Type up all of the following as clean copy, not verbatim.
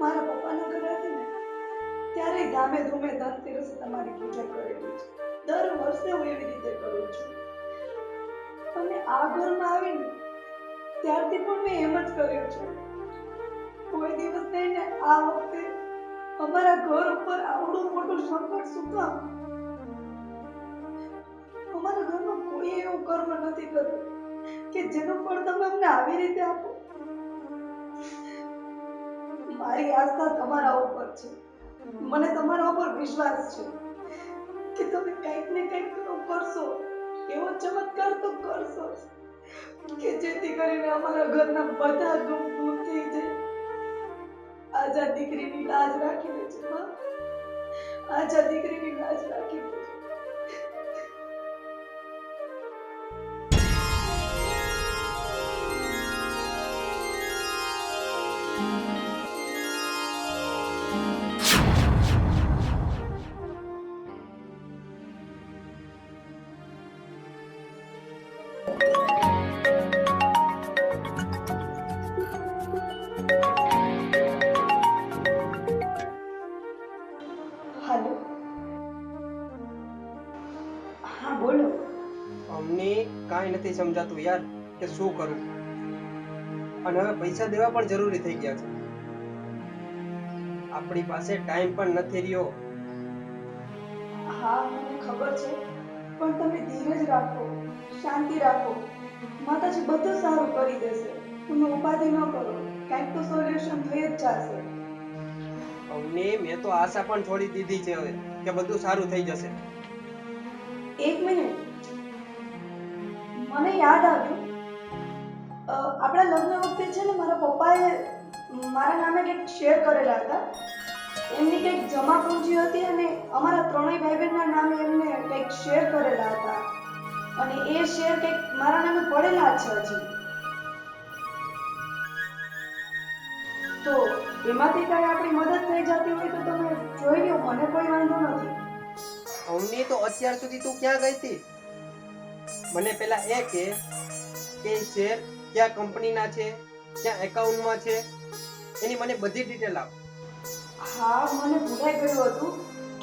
મારા પપ્પાના ઘરે હતી ને ત્યારે ધામે ધૂમે ધનતેરસે તમારી પૂજા કરેલી છે. દર વર્ષે હું એવી રીતે કરું છું. અને આ ઘરમાં આવીને ત્યારથી પણ મેં એમ જ કર્યું છે. કોઈ દિવસ નહીં ને આ વખતે અમારા ઘર ઉપર આવડું મોટું સંકટ શું કામ? અમારા ઘરમાં કોઈ એવું કર્મ નથી કર્યું કે જેનું ફળ તમે અમને આવી રીતે આપો. મારી આસ્થા તમારા ઉપર છે. મને તમારા ઉપર વિશ્વાસ છે કે તમે કંઈક ને કંઈક તો કરશો. એવો ચમત્કાર તો કરશો કે જેથી કરીને અમારા ઘરના બધા દુઃખ દૂર થઈ જાય. આજા દીકરીની લાજ રાખીને છે માં. આજા દીકરીની લાજ રાખીને છે. હાલો. હા બોલો. અમને કાંઈ નથી સમજાતું યાર કે શું કરું. અને હવે પૈસા દેવા પણ જરૂરી થઈ ગયા છે. આપણી પાસે ટાઈમ પણ નથી રહ્યો. હા મને ખબર છે, પણ તમે ધીરજ રાખો, શાંતિ રાખો. માતાજી બધું સારું કરી દેશે. તમે ઉપાધિ ન કરો. કંઈક તો સોલ્યુશન થઈ જ જશે. અમને મેં તો આશા પણ છોડી દીધી છે હવે કે બધું સારું થઈ જશે. એક મિનિટ, મને યાદ આવ્યું. આપણા લગ્ન વખતે છે ને મારા પપ્પાએ મારા નામે કંઈક શેર કરેલા હતા. એમની કંઈક જમા પૂંજી હતી અને અમારા ત્રણેય ભાઈ બહેનના નામે એમને કંઈક શેર કરેલા હતા. અને એ શેર કંઈક મારા નામે પડેલા છે હજી. તો એમાંથી કઈ આપણી મદદ થઈ જતી હોય તો તમે જોઈ લો. મને કોઈ વાંધો નથી. અમને તો અત્યાર સુધી તું ક્યાં ગઈ હતી? મને પેલા એ કે શેર ક્યાં કંપનીના છે, ક્યાં એકાઉન્ટમાં છે, એની મને બધી ડિટેલ આપ. હા મને ભૂલાઈ ગયું હતું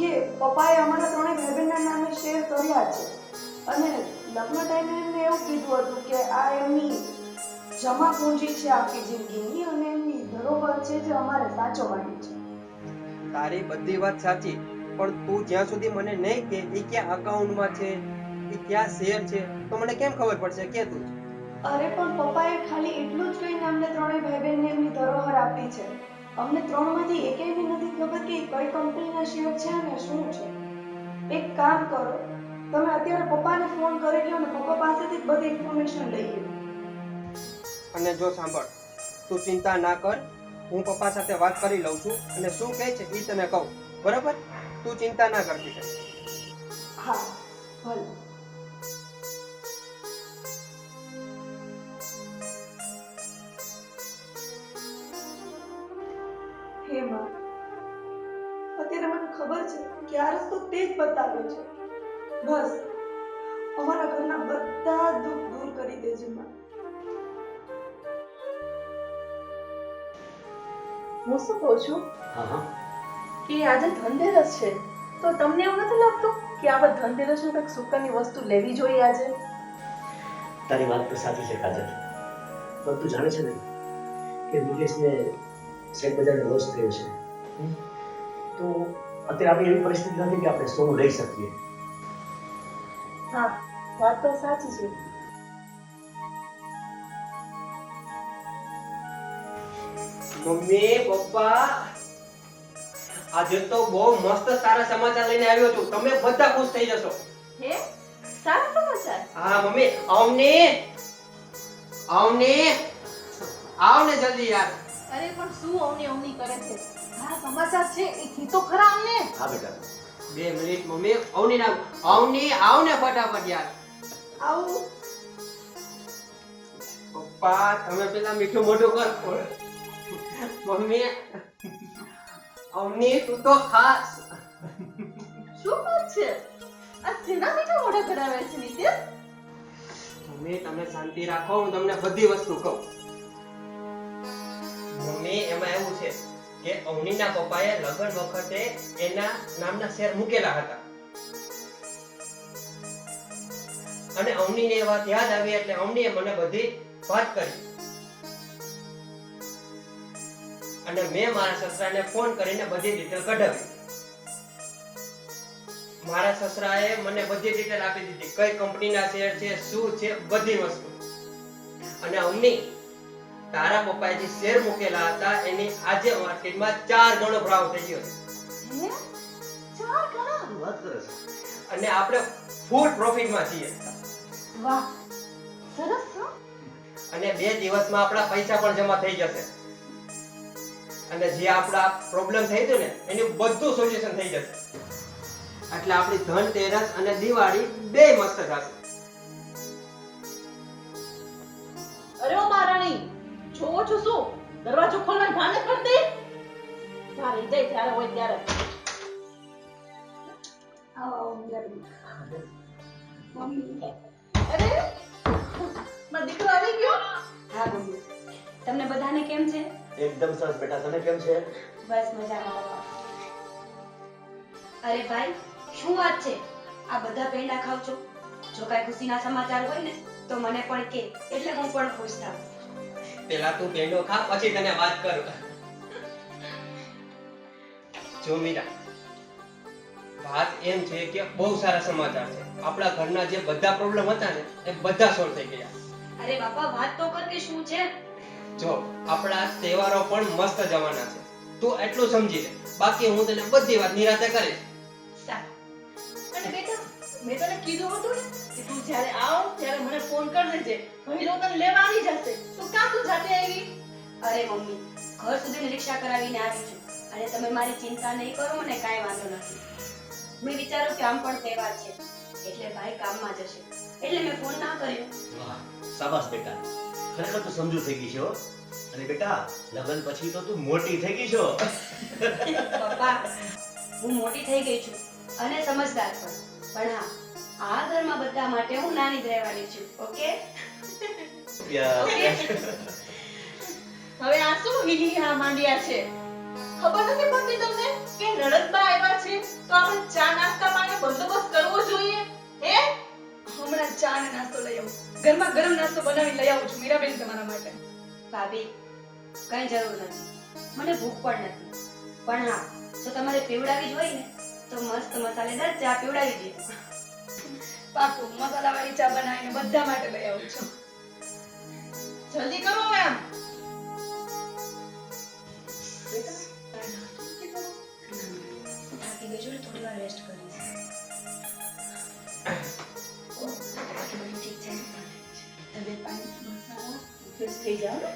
કે પપ્પાએ અમારા ત્રણેય ભાઈ બહેનના નામે શેર કર્યા છે. અને લગ્ન ટાઈમે એમને એવું કીધું હતું કે આ એમની જમા પૂંજી છે આખી જિંદગીની અને એમની ધરોહર છે જે અમારે સાચવવાની છે. તારી બધી વાત સાચી, પણ તું જ્યાં સુધી મને નહીં કે એ ક્યાં એકાઉન્ટમાં છે, એ ક્યાં શેર છે, તો મને કેમ ખબર પડશે કે તું? અરે પણ પપ્પાએ ખાલી એટલું જ કહીને અમને ત્રણેય ભાઈ બહેનને એમની ધરોહર આપી છે. અમને ત્રણમાંથી એકેયને નથી ખબર કે કઈ કંપનીના શેર છે અને શું છે. એક કામ કરો, તમે અત્યારે પપ્પાને ફોન કરી લ્યો અને પપ્પા પાસેથી જ બધી ઇન્ફોર્મેશન લઈ લ્યો. અને જો સાંભળ, તું ચિંતા ના કર, હું પપ્પા સાથે વાત કરી લઉં છું અને શું કહે છે એ તને કહું. બરાબર? તું ચિંતા ના કરતી કર. હા ભલે. હે માં, અત્યારે મને ખબર છે કે આ રસ્તો તે જ બતાવ્યો છે. બસ અમારા ઘરના બધા દુઃખ દૂર કરી દેજે માં. હું શું કહું છું હા હા કે આજે ધનતેરસ છે, તો તમને એવું નથી લાગતું કે આપણે ધનતેરસનું કંઈક સુકનની વસ્તુ લેવી જોઈએ આજે? તારી વાત તો સાચી છે કાજલ, પણ તું જાણે છે ને કે મુકેશને શેર બજારનો લોસ થયો છે. તો અત્યારે આપણી એવી પરિસ્થિતિ નથી કે આપણે સોનું લઈ શકીએ. હા, વાત તો સાચી છે. મમ્મી, પપ્પા, આજે તો બહુ મસ્ત સારા સમાચાર લઈને આવ્યો છું. તમે બધા ખુશ થઈ જશો. હે? સારા સમાચાર? હા મમ્મી, આવને જલ્દી યાર. અરે પણ શું અવની અવની કરે છે? સારા સમાચાર છે એ કીધો ખરા અમને. હા બેટા, 2 મિનિટ મમ્મી. આવને ફટાફટ યાર. આવું પપ્પા, તમે પેલા મીઠું મોઢું કર. મમ્મી, અવની તું તો ખાસ. શું વાત છે? આ સેના મીઠા મોઢા કરાવે છે નિત્ય? મમ્મી તમે શાંતિ રાખો, હું તમને બધી વસ્તુ કહું. મમ્મી એમાં એવું છે કે અવનીના પપ્પાએ લગ્ન વખતે એના નામના શેર મૂકેલા હતા અને અવનીને એ વાત યાદ આવી એટલે અવનીએ મને બધી વાત કરી અને મેં મારા સસરાને ફોન કરીને બધી ડિટેલ કઢાવી. મારા સસરાએ મને બધી ડિટેલ આપી દીધી, કઈ કંપનીના શેર છે, શું છે, બધી વસ્તુ. અને અવની, તારા પપ્પાએ જે શેર મૂકેલા હતા એની આજે માર્કેટમાં 4 ગણો ભાવ થઈ ગયો છે. હે 4 ગણા? શું વાત કરે છે? અને આપણે ફૂલ પ્રોફિટમાં છીએ વાહ સરસ હો. અને 2 દિવસમાં આપણા પૈસા પણ જમા થઈ જશે અને જે આપણા પ્રોબ્લેમ થઈ હતો ને એનું બધું સોલ્યુશન થઈ જશે. એટલે આપણી ધનતેરસ અને દિવાળી બે મસ્ત થશે. અરે ઓ મહારાણી, જોવો છો શું? દરવાજો ખોલવાનું ભાન જ કરતી. તારે જાય ત્યારે હોય ત્યારે. આવો મમ્મી. અરે મારો દીકરો આવી ગયો. હા મમ્મી, તમને બધાને કેમ છે? એકદમ સરસ બેટા, તને કેમ છે? બસ મજામાં. અરે ભાઈ, શું વાત છે? આ બધા પેંડા ખાવ છો? જો કાંઈ ખુશીના સમાચાર હોય ને તો મને પણ કે, એટલે હું પણ ખુશ થાઉં. પેલા તું પેંડો ખા, પછી તને વાત કરું. જો મીરા, વાત એમ છે કે બહુ સારા સમાચાર છે. આપણા ઘરના જે બધા પ્રોબ્લેમ હતા ને એ બધા સોલ્વ થઈ ગયા. અરે બાપા, વાત તો કર કે શું છે? જો આપણા તહેવારો પણ મસ્ત જવાના છે. તું એટલું સમજી લે, બાકી હું તને બધી વાત નિરાતે કરીશ. સારું. અને બેટા, મેં તને કીધું હતું ને કે તું જ્યારે આવ ત્યારે મને ફોન કરી દેજે. ભઈલો તને લેવા આવી જશે. તો કાં તું જાતે આવી? અરે મમ્મી, ઘર સુધી રિક્ષા કરાવીને આવી છું અને તમે મારી ચિંતા નહીં કરો, મને કાંઈ વાંધો નથી. મેં વિચાર્યું કે આમ પણ તહેવાર છે એટલે ભાઈ કામમાં જશે એટલે મેં ફોન ના કર્યો. વાહ, શાબાશ બેટા, ખરેખર તું સમજુ થઈ ગઈ છે હો. અને બેટા, લગ્ન પછી તો તું મોટી થઈ ગઈ છો. પપ્પા, હું મોટી થઈ ગઈ છું અને સમજદાર પણ હા, આ ઘરમાં બધા માટે હું નાની જ રહેવાની છું. ઓકે? હવે આ શું હિલિયા માંડ્યા છે? ખબર નથી પડતી તમને કે નણંદબા આવ્યા છે તો આપણે ચા નાસ્તા પાણી બંદોબસ્ત કરવો જોઈએ. હે? હમણાં ચા અને નાસ્તો લઈ આવું. ગરમા ગરમ નાસ્તો બનાવી લઈ આવું છું મીરાબેન તમારા માટે. ભાભી, કઈ જરૂર નથી, મને ભૂખ પણ નથી. પણ હા, જો તમારે પીવડાવી જ હોય ને તો મસ્ત મસાલેદાર ચા પીવડાવી દે. પાકું મસાલાવાળી ચા બનાવીને બધા માટે લઈ આવું છું. જલ્દી કરો એમ. હું થાકી ગઈ છું ને, થોડી વાર રેસ્ટ કરીશ. બાકી બધું ઠીક છે ને? તબિયત પાણી મસાલા ફ્રેશ થઈ જાવ ને.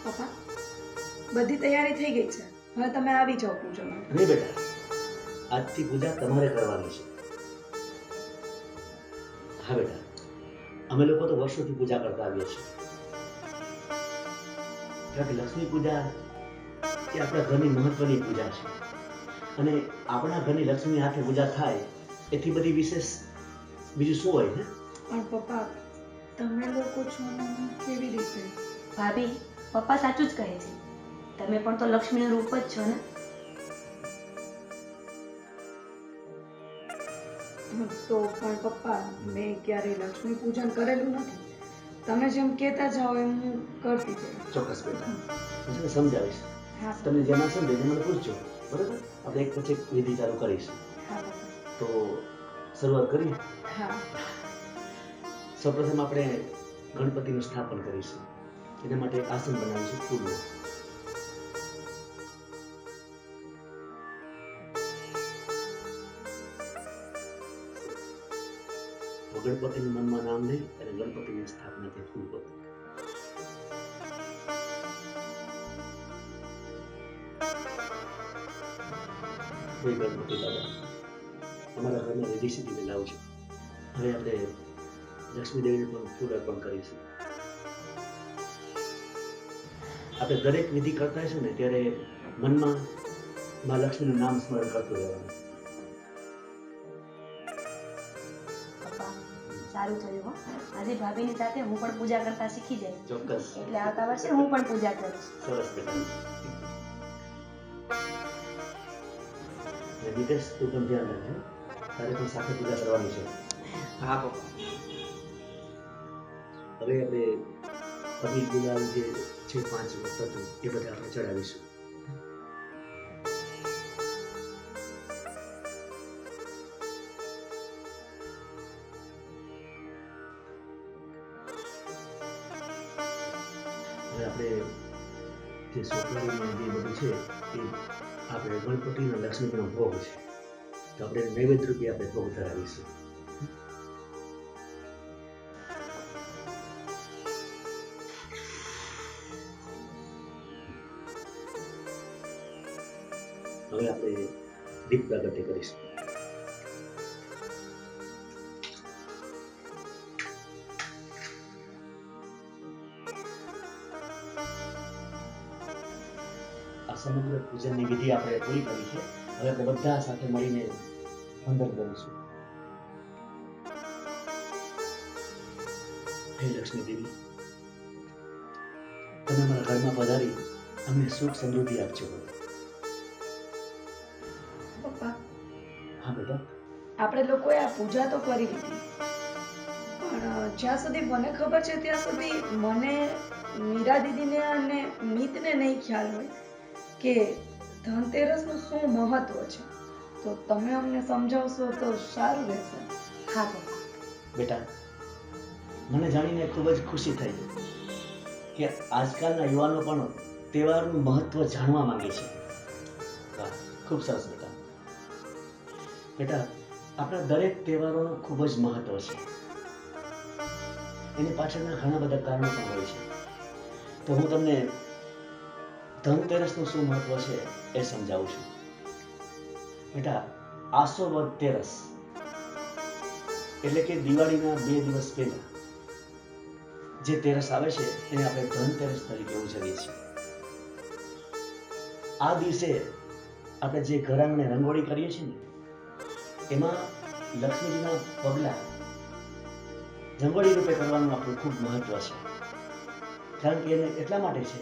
પપ્પા, બધી તૈયારી થઈ ગઈ છે. હવે તમે આવી જાઓ પૂજામાં. નહીં બેટા, આજથી પૂજા તમારે કરવાની છે. હા બેટા, અમે લોકો તો વર્ષોથી પૂજા કરતા આવીએ છીએ. કારણ કે લક્ષ્મી પૂજા એ આપણા ઘરની મહત્વની પૂજા છે અને આપણા ઘરની લક્ષ્મી હાથે પૂજા થાય એથી બધી વિશેષ બીજું શું હોય ને? પણ પપ્પા, તમે લોકો છો ને કેવી રીતે? ભાભી, પપ્પા સાચું જ કહે છે. તમે પણ તો લક્ષ્મીનું રૂપ જ છો ને. તો પણ પપ્પા, મેં ક્યારેય લક્ષ્મી પૂજન કરેલું નથી. તમે જેમ કહેતા જાઓ એમ હું કરતી જઈશ. ચોક્કસ બેટા, હું તને સમજાવીશ. હા તમને જેમ સમજે મને પૂછજો, બરાબર? આપણે એક પછી એક વિધિ ચાલુ કરીશું. હા પપ્પા. તો શરૂઆત કરીએ. હા. સૌપ્રથમ આપણે ગણપતિનું સ્થાપન કરીશું. એના માટે એક આસન બનાવીશું ફૂલનું. ગણપતિનું મનમાં નામ લઈ અને ગણપતિની સ્થાપના તે ફૂલ પર. જય ગણપતિ દાદા, અમારા ઘરમાં રીધી સીધીને લાવું છું. હવે આપણે લક્ષ્મી દેવીને પણ ફૂલ અર્પણ કરીશું. આપણે દરેક વિધિ કરતા હશું ને ત્યારે મનમાં માં લક્ષ્મીનું નામ સ્મરણ કરતું રહેવાનું. પપ્પા સારું થયું હો. આજે ભાભીની સાથે હું પણ પૂજા કરતા શીખી જઈશ. ચોક્કસ. એટલે આવતા વર્ષે હું પણ પૂજા કરીશ. સરસ બેટા. ને વિદેશ તું પણ ધ્યાન રાખજો. તારે પણ સાથે પૂજા કરવાની છે. હા પપ્પા. હવે આપણે અબીલ ગુલાલ જે છે 5 વસ્તુ એ બધા આપણે ચડાવીશું. હવે આપણે જે સોપારીને જે બધું છે એ આપણે ગણપતિ અને લક્ષ્મીનો ભોગ છે તો આપણે નૈવેદ્ય રૂપે આપણે ભોગ ધરાવીશું. હવે આપણે દીપ પ્રાગટ્ય કરીશું. આ સમગ્ર પૂજનની વિધિ આપણે પૂરી કરી છે. હવે આપણે બધા સાથે મળીને વંદન કરીશું. હે લક્ષ્મી દેવી, તમે અમારા ઘરમાં પધારી અમને સુખ સમૃદ્ધિ આપજો. પપ્પા હા બેટા. આપણે લોકોએ આ પૂજા તો કરી લીધી, પણ જ્યાં સુધી મને ખબર છે ત્યાં સુધી મને, મીરા દીદીને અને મિતને નહીં ખ્યાલ હોય કે ધનતેરસનું શું મહત્વ છે. તો તમે અમને સમજાવશો તો સારું રહેશે. હા પપ્પા. બેટા, મને જાણીને ખૂબ જ ખુશી થઈ કે આજકાલના યુવાનો પણ તહેવારનું મહત્વ જાણવા માંગે છે. વાહ, ખૂબ સરસ બેટા. બેટા, આપણા દરેક તહેવારોનું ખૂબ જ મહત્વ છે. એની પાછળના ઘણા બધા કારણો પણ હોય છે. તો હું તમને ધનતેરસનું શું મહત્વ છે એ સમજાવું છું. બેટા, આસો વદ તેરસ એટલે કે દિવાળીના 2 દિવસ પહેલા જે તેરસ આવે છે એને આપણે ધનતેરસ તરીકે ઉજવીએ છીએ. આ દિવસે આપણે જે ઘર આંગણે રંગોળી કરીએ છીએ ને એમાં લક્ષ્મીજીના પગલા રંગોળી રૂપે કરવાનું આપણું ખૂબ મહત્વ છે. કારણ કે એને એટલા માટે છે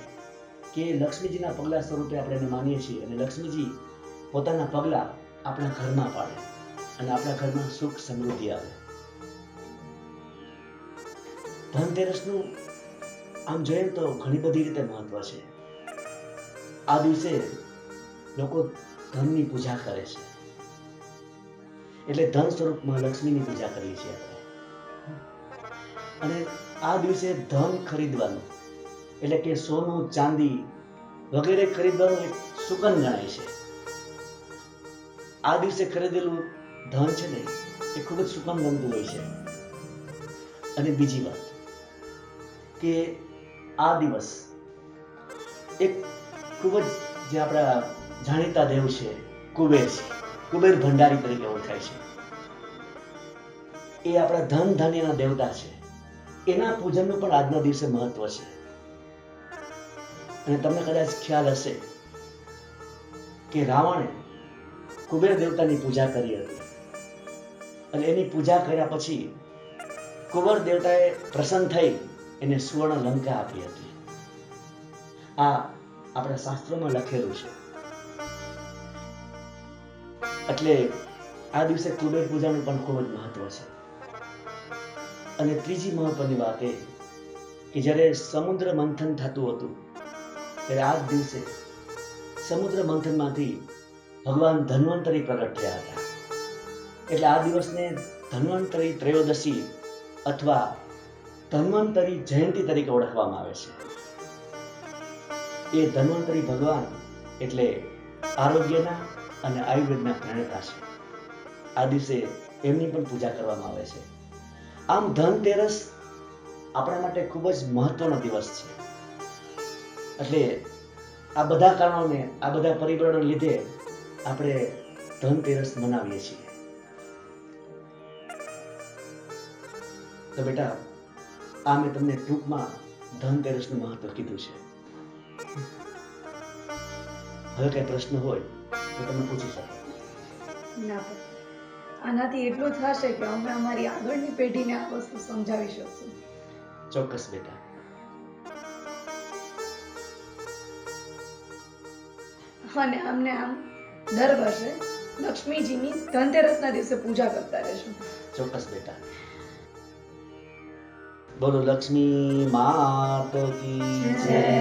કે લક્ષ્મીજીના પગલા સ્વરૂપે આપણે એને માનીએ છીએ અને લક્ષ્મીજી પોતાના પગલા આપણા ઘરમાં પાડે અને આપણા ઘરમાં સુખ સમૃદ્ધિ આવે. ધનતેરસનું આમ જોઈએ તો ઘણી બધી રીતે મહત્વ છે. આ દિવસે લોકો ધનની પૂજા કરે છે એટલે ધન સ્વરૂપમાં લક્ષ્મીની પૂજા કરીએ છીએ આપણે. અને આ દિવસે ધન ખરીદવાનું એટલે કે સોનું ચાંદી વગેરે ખરીદવાનું એક સુકન ગણાય છે. આ દિવસે ખરીદેલું ધન છે ને એ ખૂબ જ સુકન બનતું હોય છે. અને બીજી વાત કે આ દિવસ એક ખૂબ જ જે આપણા જાણીતા દેવ છે કુબેર છે, કુબેર ભંડારી તરીકે ઓળખાય છે. એ આપણા ધન ધાન્યના દેવતા છે. એના પૂજનનું પણ આજના દિવસે મહત્વ છે. અને તમને કદાચ ખ્યાલ હશે કે રાવણે કુબેર દેવતાની પૂજા કરી હતી અને એની પૂજા કર્યા પછી કુબેર દેવતાએ પ્રસન્ન થઈ એને સુવર્ણ લંકા આપી હતી. આ આપણા શાસ્ત્રોમાં લખેલું છે. એટલે આ દિવસે કુબેર પૂજાનું પણ ખૂબ જ મહત્વ છે. અને ત્રીજી મહત્વની વાત એ કે જ્યારે સમુદ્ર મંથન થતું હતું ત્યારે આ જ દિવસે સમુદ્ર મંથનમાંથી ભગવાન ધન્વંતરી પ્રગટ થયા હતા. એટલે આ દિવસને ધન્વંતરી ત્રયોદશી અથવા ધન્વંતરી જયંતિ તરીકે ઓળખવામાં આવે છે. એ ધન્વંતરી ભગવાન એટલે આરોગ્યના અને આયુર્વેદના પ્રણેતા છે. આ દિવસે એમની પણ પૂજા કરવામાં આવે છે. આમ ધનતેરસ આપણા માટે ખૂબ જ મહત્વનો દિવસ છે. એટલે આ બધા કારણોને, આ બધા પરિબળોને લીધે આપણે ધનતેરસ મનાવીએ છીએ. તો બેટા, આ મેં તમને ટૂંકમાં ધનતેરસનું મહત્વ કીધું છે. હવે કઈ પ્રશ્ન હોય તો તમે પૂછી શકો. ના પણ આનાથી એટલું થશે કે અમે અમારી આગળની પેઢીને આ વસ્તુ સમજાવી શકશું. ચોક્કસ બેટા. અને આમને આમ દર વર્ષે લક્ષ્મીજીની ધનતેરસના દિવસે પૂજા કરતા રહેશું. ચોક્કસ બેટા. બોલો લક્ષ્મી માત કી જય.